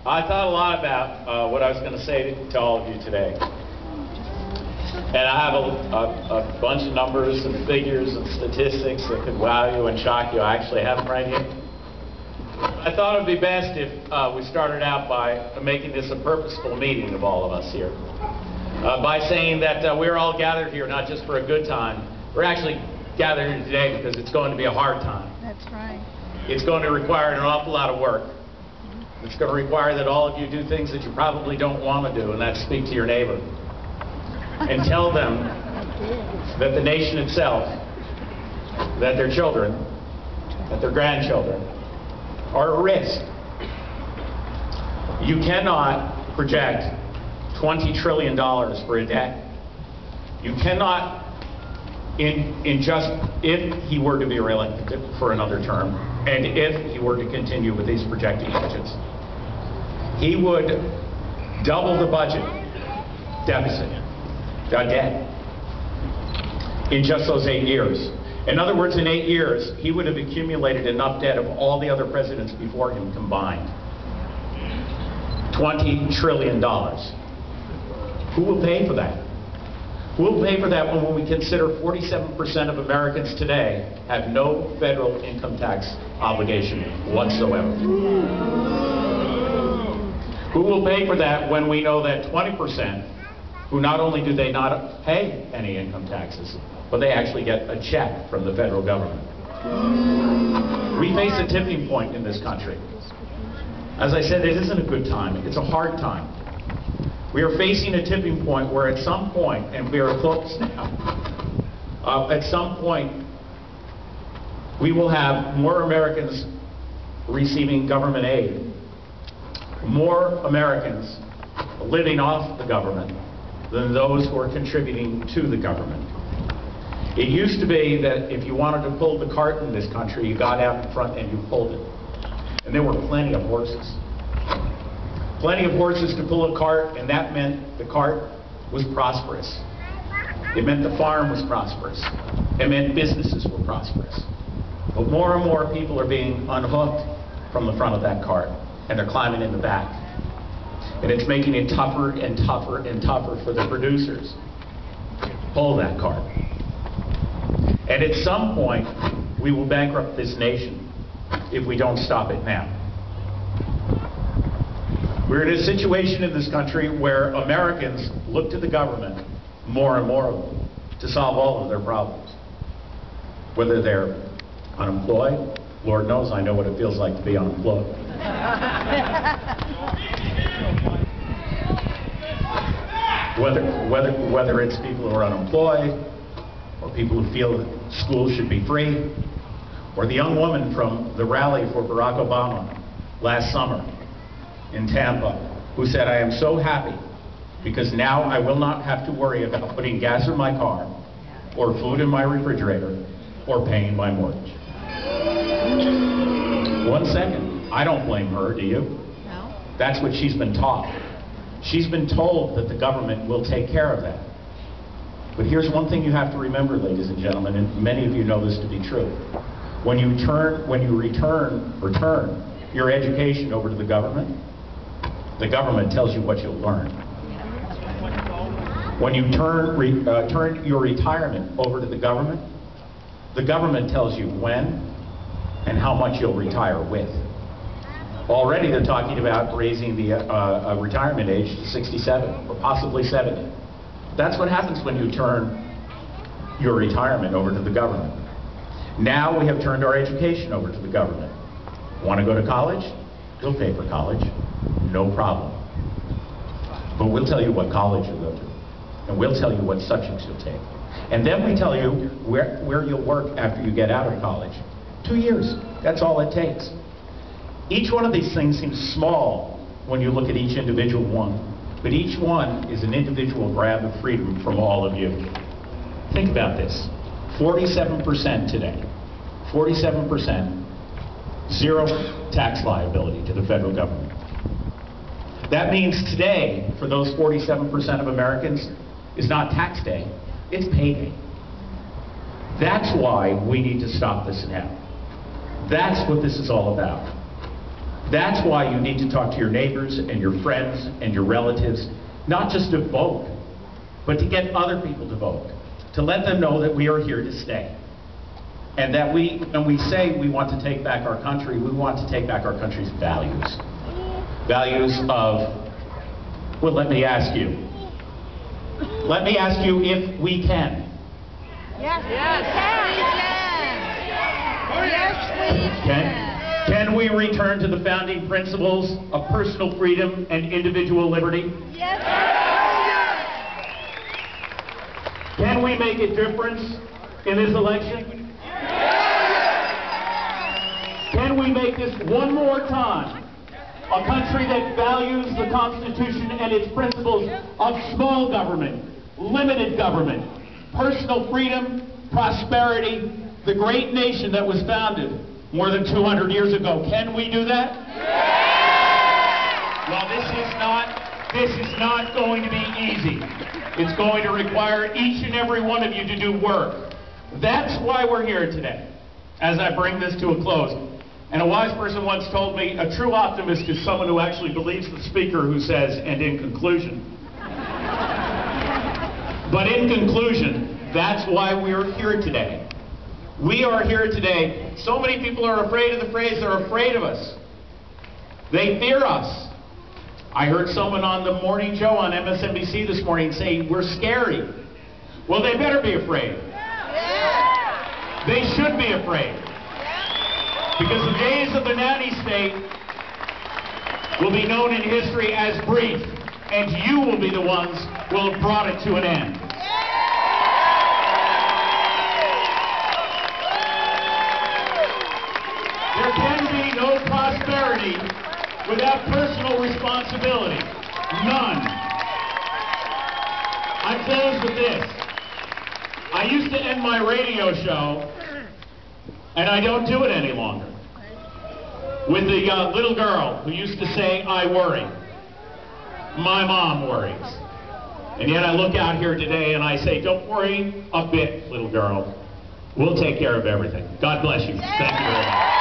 I thought a lot about what I was going to say to all of you today. And I have a bunch of numbers and figures and statistics that could wow you and shock you. I actually have them right here. I thought it would be best if we started out by making this a purposeful meeting of all of us here. By saying that we're all gathered here not just for a good time. We're actually gathered here today because it's going to be a hard time. That's right. It's going to require an awful lot of work. It's going to require that all of you do things that you probably don't want to do, and that's speak to your neighbor and tell them that the nation itself, that their children, that their grandchildren are at risk. You cannot project $20 trillion for a debt. You cannot, if he were to be reelected for another term, and if he were to continue with these projected budgets, he would double the budget deficit, debt, in just those 8 years. In other words, in 8 years, he would have accumulated enough debt of all the other presidents before him combined. $20 trillion. Who will pay for that? Who will pay for that when we consider 47% of Americans today have no federal income tax obligation whatsoever? Who will pay for that when we know that 20% who not only do they not pay any income taxes, but they actually get a check from the federal government? We face a tipping point in this country. As I said, it isn't a good time. It's a hard time. We are facing a tipping point where at some point, and we are close now, at some point we will have more Americans receiving government aid, more Americans living off the government than those who are contributing to the government. It used to be that if you wanted to pull the cart in this country, you got out in front and you pulled it. And there were plenty of horses. Plenty of horses to pull a cart, and that meant the cart was prosperous. It meant the farm was prosperous. It meant businesses were prosperous. But more and more people are being unhooked from the front of that cart, and they're climbing in the back. And it's making it tougher and tougher and tougher for the producers to pull that cart. And at some point, we will bankrupt this nation if we don't stop it now. We're in a situation in this country where Americans look to the government, more and more of them, to solve all of their problems. Whether they're unemployed, Lord knows I know what it feels like to be unemployed. Whether it's people who are unemployed, or people who feel that schools should be free, or the young woman from the rally for Barack Obama last summer in Tampa, who said, "I am so happy because now I will not have to worry about putting gas in my car, or food in my refrigerator, or paying my mortgage." 1 second. I don't blame her, do you? No. That's what she's been taught. She's been told that the government will take care of that. But here's one thing you have to remember, ladies and gentlemen, and many of you know this to be true. When you return your education over to the government tells you what you'll learn. When you turn your retirement over to the government tells you when and how much you'll retire with. Already they're talking about raising the retirement age to 67 or possibly 70. That's what happens when you turn your retirement over to the government. Now we have turned our education over to the government. Want to go to college? We'll pay for college. No problem. But we'll tell you what college you'll go to. And we'll tell you what subjects you'll take. And then we tell you where you'll work after you get out of college. 2 years. That's all it takes. Each one of these things seems small when you look at each individual one. But each one is an individual grab of freedom from all of you. Think about this. 47% today. 47%. Zero tax liability to the federal government. That means today, for those 47% of Americans, is not tax day, it's payday. That's why we need to stop this now. That's what this is all about. That's why you need to talk to your neighbors and your friends and your relatives, not just to vote, but to get other people to vote, to let them know that we are here to stay. And that when we say we want to take back our country, we want to take back our country's values. Values of, well, let me ask you if we can. Yes, yes, we can. Can we return to the founding principles of personal freedom and individual liberty? Yes. Can we make a difference in this election? Can we make this one more time a country that values the Constitution and its principles of small government, limited government, personal freedom, prosperity, the great nation that was founded more than 200 years ago? Can we do that? Well, this is not going to be easy. It's going to require each and every one of you to do work. That's why we're here today, as I bring this to a close. And a wise person once told me, a true optimist is someone who actually believes the speaker who says, and in conclusion. But in conclusion, that's why we're here today. We are here today. So many people are afraid of the phrase, they're afraid of us. They fear us. I heard someone on the morning show on MSNBC this morning say, we're scary. Well, they better be afraid. They should be afraid. Because the days of the nanny state will be known in history as brief, and you will be the ones who will have brought it to an end. There can be no prosperity without personal responsibility. None. I close with this. I used to end my radio show, and I don't do it any longer, with the little girl who used to say, I worry. My mom worries. And yet I look out here today and I say, don't worry a bit, little girl. We'll take care of everything. God bless you. Thank you very much.